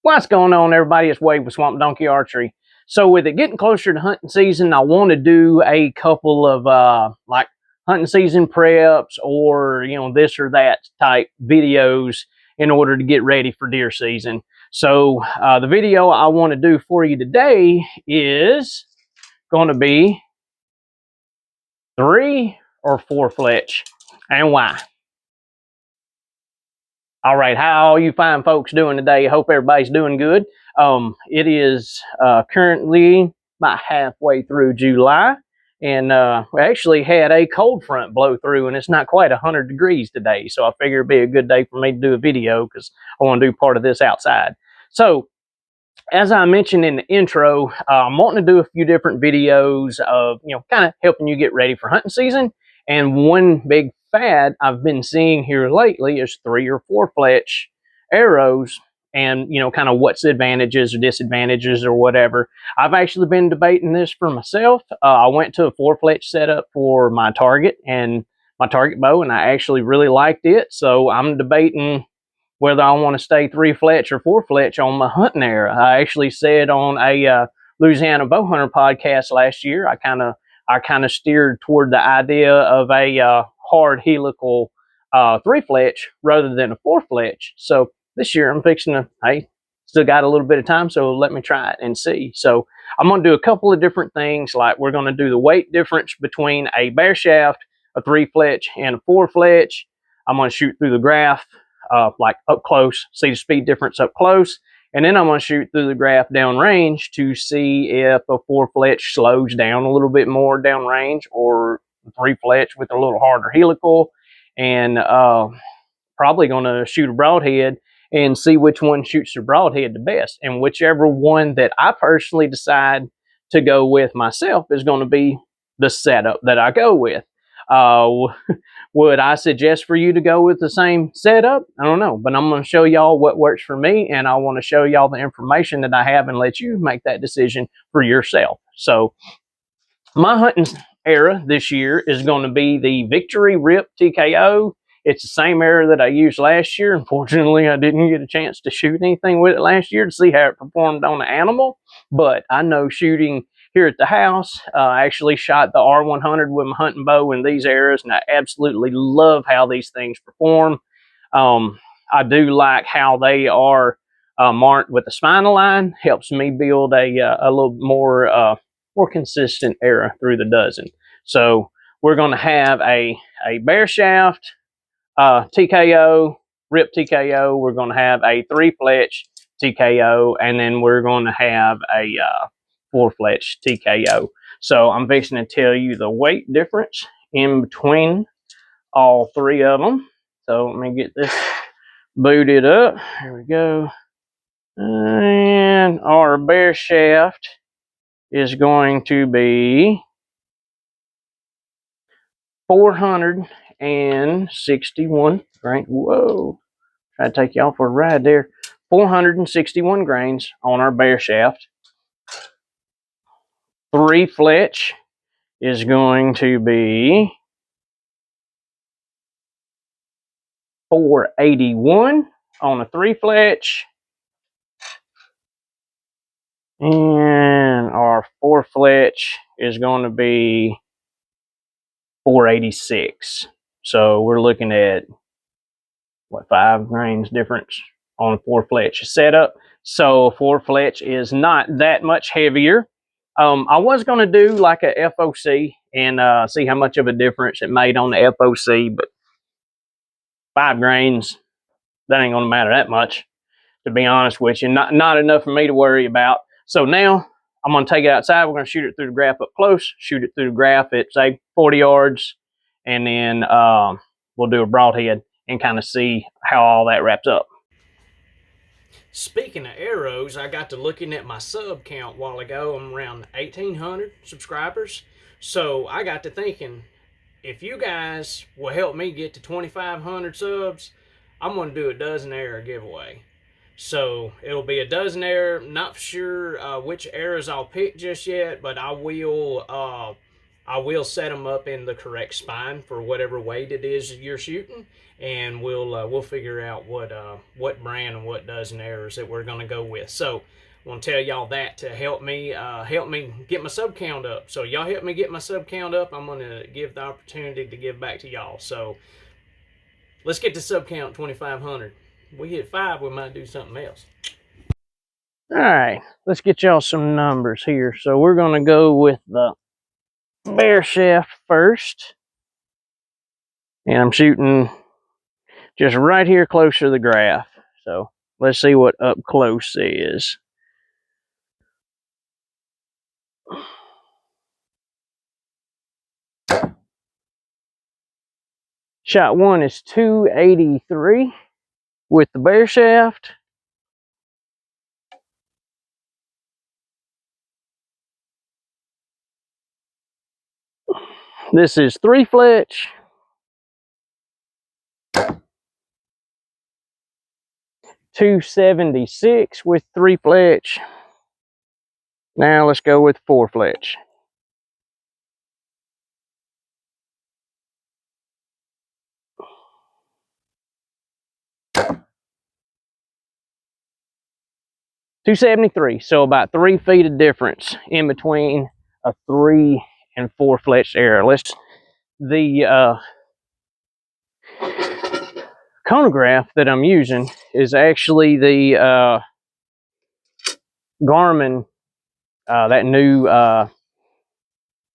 What's going on, everybody? It's Wade with Swamp Donkey Archery. So with it getting closer to hunting season, I want to do a couple of like hunting season preps or this or that type videos in order to get ready for deer season. So the video I want to do for you today is going to be 3 or 4 Fletch and why. All right, how all you fine folks doing today? Hope everybody's doing good. It is currently about halfway through July, and we actually had a cold front blow through, and it's not quite 100 degrees today, so I figure it'd be a good day for me to do a video because I want to do part of this outside. So, as I mentioned in the intro, I'm wanting to do a few different videos of, kind of helping you get ready for hunting season, and one big fad I've been seeing here lately is 3 or 4 Fletch arrows and, kind of what's the advantages or disadvantages or whatever. I've actually been debating this for myself. I went to a 4 Fletch setup for my target and my target bow, and I actually really liked it. So I'm debating whether I want to stay 3 Fletch or 4 Fletch on my hunting arrow. I actually said on a Louisiana bow hunter podcast last year, I kind of steered toward the idea of a hard helical 3 Fletch rather than a 4 Fletch. So this year I'm fixing to, hey, still got a little bit of time, so let me try it and see. So I'm going to do a couple of different things, like we're going to do the weight difference between a bare shaft, a 3 Fletch, and a 4 Fletch. I'm going to shoot through the graph, like up close, see the speed difference up close. And then I'm going to shoot through the graph downrange to see if a 4 Fletch slows down a little bit more downrange, or 3 Fletch with a little harder helical. And probably going to shoot a broadhead and see which one shoots the broadhead the best. And whichever one that I personally decide to go with myself is going to be the setup that I go with. Would I suggest for you to go with the same setup? I don't know, but I'm going to show y'all what works for me, and I want to show y'all the information that I have and let you make that decision for yourself. So my hunting arrow this year is going to be the Victory Rip TKO. It's the same arrow that I used last year. Unfortunately, I didn't get a chance to shoot anything with it last year to see how it performed on the animal, but I know shooting here at the house, I actually shot the R100 with my hunting bow and these arrows, and I absolutely love how these things perform. I do like how they are marked with a spinal line. Helps me build a little more consistent arrow through the dozen. So we're going to have a bare shaft TKO, Rip TKO. We're going to have a 3 Fletch TKO, and then we're going to have a 4 Fletch TKO. So I'm fixing to tell you the weight difference in between all 3 of them. So let me get this booted up. Here we go. And our bare shaft is going to be 461 grains. Whoa. Try to take y'all for a ride there. 461 grains on our bare shaft. 3 Fletch is going to be 481 on a 3 Fletch. And our 4 Fletch is going to be 486. So we're looking at, what, 5 grains difference on a 4 Fletch setup. So 4 Fletch is not that much heavier. I was going to do like a FOC and see how much of a difference it made on the FOC, but 5 grains, that ain't going to matter that much, to be honest with you. Not enough for me to worry about. So now I'm going to take it outside. We're going to shoot it through the graph up close, shoot it through the graph at, say, 40 yards, and then we'll do a broadhead and kind of see how all that wraps up. Speaking of arrows, I got to looking at my sub count a while ago. I'm around 1,800 subscribers. So I got to thinking, if you guys will help me get to 2,500 subs, I'm going to do a dozen arrow giveaway. So it'll be a dozen arrow. Not sure which arrows I'll pick just yet, but I will I will set them up in the correct spine for whatever weight it is you're shooting, and we'll figure out what brand and what dozen arrows that we're going to go with. So I want to tell y'all that to help me get my sub count up. So y'all help me get my sub count up. I'm going to give the opportunity to give back to y'all. So let's get the sub count 2,500. If we hit 5, we might do something else. All right, let's get y'all some numbers here. So we're going to go with the bear shaft first. And I'm shooting just right here closer to the graph. So let's see what up close is. Shot 1 is 283 with the bear shaft. This is 3 Fletch. 276 with 3 Fletch. Now let's go with 4 Fletch. $273. So about 3 feet of difference in between a 3 and 4 Fletch arrow. The chronograph that I'm using is actually the Garmin, that new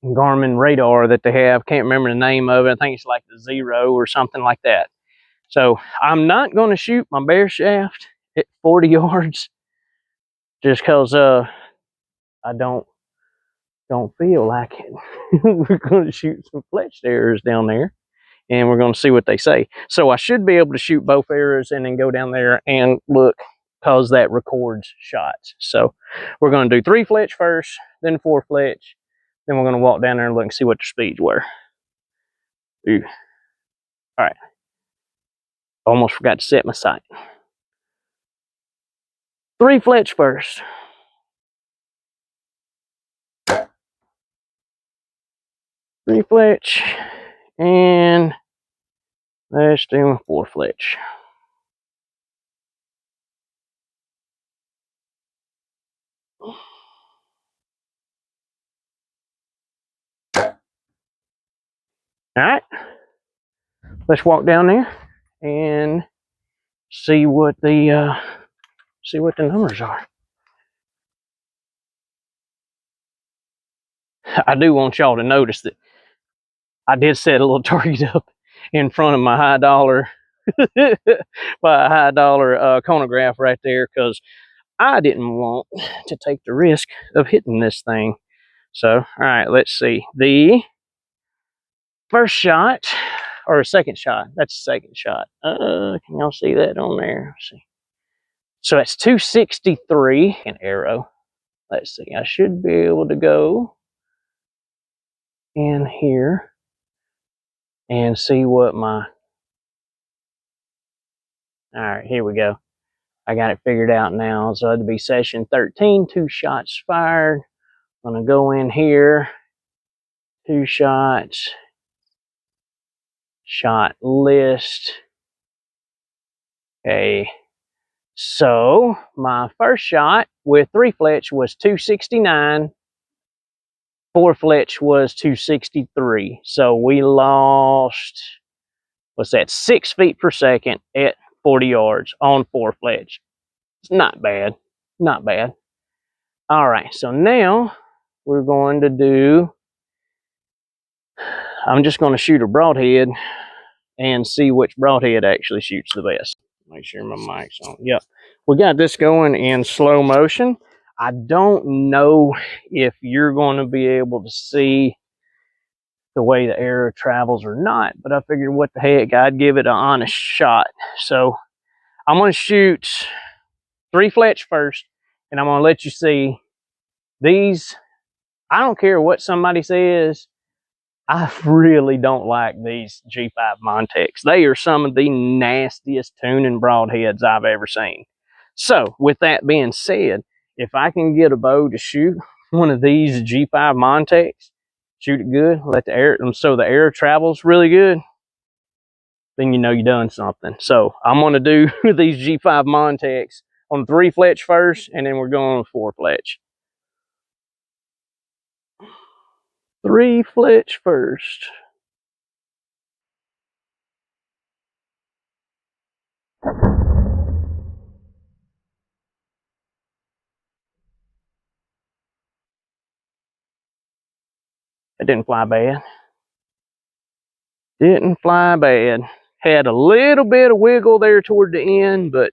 Garmin radar that they have. Can't remember the name of it. I think it's like the Zero or something like that. So I'm not going to shoot my bear shaft at 40 yards just because I don't feel like it. We're going to shoot some Fletch arrows down there, and we're going to see what they say. So I should be able to shoot both arrows and then go down there and look, because that records shots. So we're going to do 3 Fletch first, then 4 Fletch, then we're going to walk down there and look and see what the speeds were. Ooh. All right. Almost forgot to set my sight. 3 Fletch first. 3 Fletch, and let's do 4 Fletch. All right, let's walk down there and see what the numbers are. I do want y'all to notice that I did set a little target up in front of my high dollar, chronograph right there, because I didn't want to take the risk of hitting this thing. So, all right, let's see. The first shot, or second shot, that's the second shot. Can y'all see that on there? Let's see. So that's 263 an arrow. Let's see, I should be able to go in here and see what my, all right, here we go. I got it figured out now. So it'd be session 13, 2 shots fired. I'm gonna go in here, 2 shots, shot list. Okay, so my first shot with 3 Fletch was 269. 4 Fletch was 263. So we lost, what's that, 6 feet per second at 40 yards on 4 Fletch. It's not bad, not bad. All right, so now we're going to do, I'm just going to shoot a broadhead and see which broadhead actually shoots the best. Make sure my mic's on. Yep, we got this going in slow motion. I don't know if you're going to be able to see the way the arrow travels or not, but I figured what the heck, I'd give it an honest shot. So I'm going to shoot 3 Fletch first, and I'm going to let you see these. I don't care what somebody says, I really don't like these G5 Montecs. They are some of the nastiest tuning broadheads I've ever seen. So with that being said, if I can get a bow to shoot one of these G5 Montecs, shoot it good, let the air, so the air travels really good, then you know you're done something. So I'm gonna do these G5 Montecs on 3 Fletch first, and then we're going on 4 Fletch. 3 Fletch first. It didn't fly bad. Didn't fly bad. Had a little bit of wiggle there toward the end, but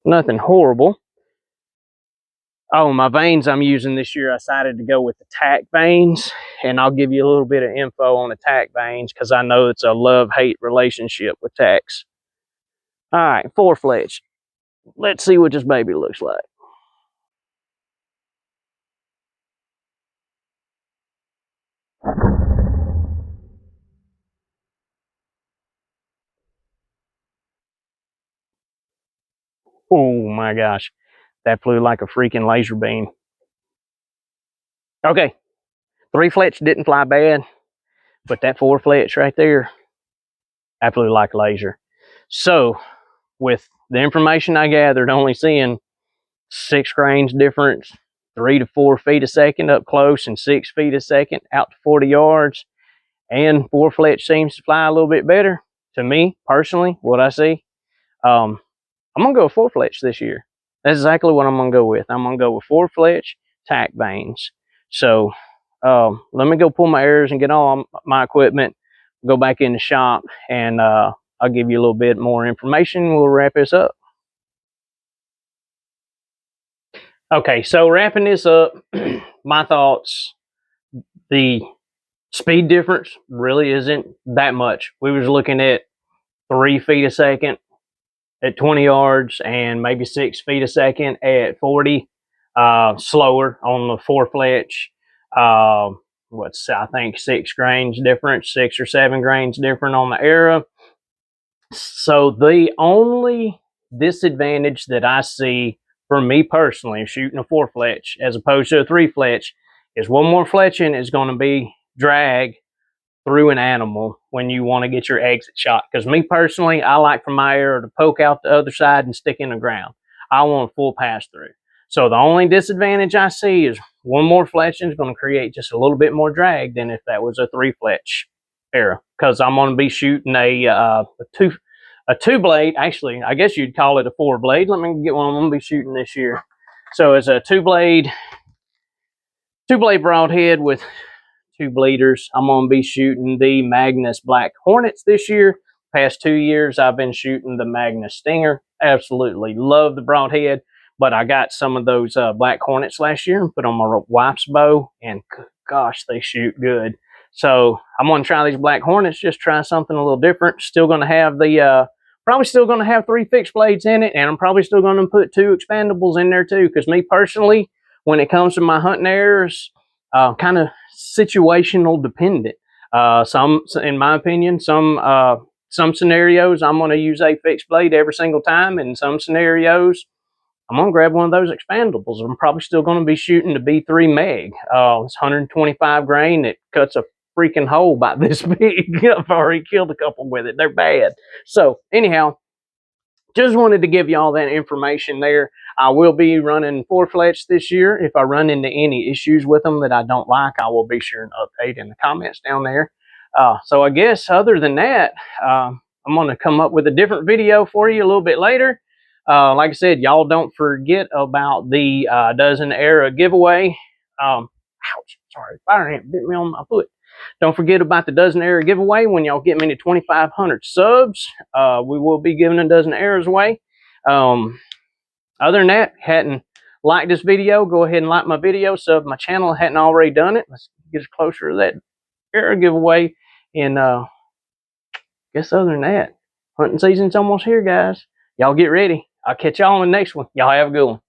nothing horrible. Oh, my vanes I'm using this year, I decided to go with the tack vanes, and I'll give you a little bit of info on the tack vanes because I know it's a love-hate relationship with tacks. All right, 4 Fletch. Let's see what this baby looks like. Oh my gosh, that flew like a freaking laser beam. Okay, 3 Fletch didn't fly bad, but that 4 Fletch right there, that flew like a laser. So, with the information I gathered, only seeing 6 grains difference, 3 to 4 feet a second up close and 6 feet a second out to 40 yards, and 4 Fletch seems to fly a little bit better to me personally, what I see. I'm gonna go with 4 Fletch this year. That's exactly what I'm gonna go with. I'm gonna go with 4 Fletch tack vanes. So let me go pull my arrows and get all my equipment, go back in the shop, and I'll give you a little bit more information. We'll wrap this up. Okay, so wrapping this up, my thoughts, the speed difference really isn't that much. We was looking at 3 feet a second at 20 yards and maybe 6 feet a second at 40. Slower on the 4 Fletch. I think 6 grains different, 6 or 7 grains different on the arrow. So the only disadvantage that I see for me personally shooting a 4 Fletch as opposed to a 3 Fletch is one more fletching is going to be drag through an animal when you want to get your exit shot. Because me personally, I like for my arrow to poke out the other side and stick in the ground. I want a full pass through. So the only disadvantage I see is one more fletching is going to create just a little bit more drag than if that was a 3 Fletch arrow. Because I'm going to be shooting a two blade. Actually, I guess you'd call it a 4 blade. Let me get one I'm going to be shooting this year. So it's a two blade broadhead with 2 bleeders. I'm going to be shooting the Magnus Black Hornets this year. Past 2 years, I've been shooting the Magnus Stinger. Absolutely love the broadhead, but I got some of those Black Hornets last year and put on my wife's bow, and gosh, they shoot good. So I'm going to try these Black Hornets, just try something a little different. Still going to have the, probably still going to have 3 fixed blades in it, and I'm probably still going to put 2 expandables in there too, because me personally, when it comes to my hunting arrows, kind of situational dependent. Some, in my opinion, some scenarios I'm going to use a fixed blade every single time. In some scenarios, I'm going to grab one of those expandables. I'm probably still going to be shooting the B3 Meg. It's 125 grain. It cuts a freaking hole about this big. I've already killed a couple with it. They're bad. So anyhow, just wanted to give you all that information there. I will be running 4 Fletch this year. If I run into any issues with them that I don't like, I will be sure and update in the comments down there. So I guess other than that, I'm going to come up with a different video for you a little bit later. Like I said, y'all don't forget about the dozen arrow giveaway. Ouch, sorry, fire ant bit me on my foot. Don't forget about the dozen arrow giveaway. When y'all get me to 2,500 subs, we will be giving a dozen arrows away. Other than that, hadn't liked this video, go ahead and like my video. Sub my channel, hadn't already done it. Let's get us closer to that arrow giveaway. And guess other than that, hunting season's almost here, guys. Y'all get ready. I'll catch y'all on the next one. Y'all have a good one.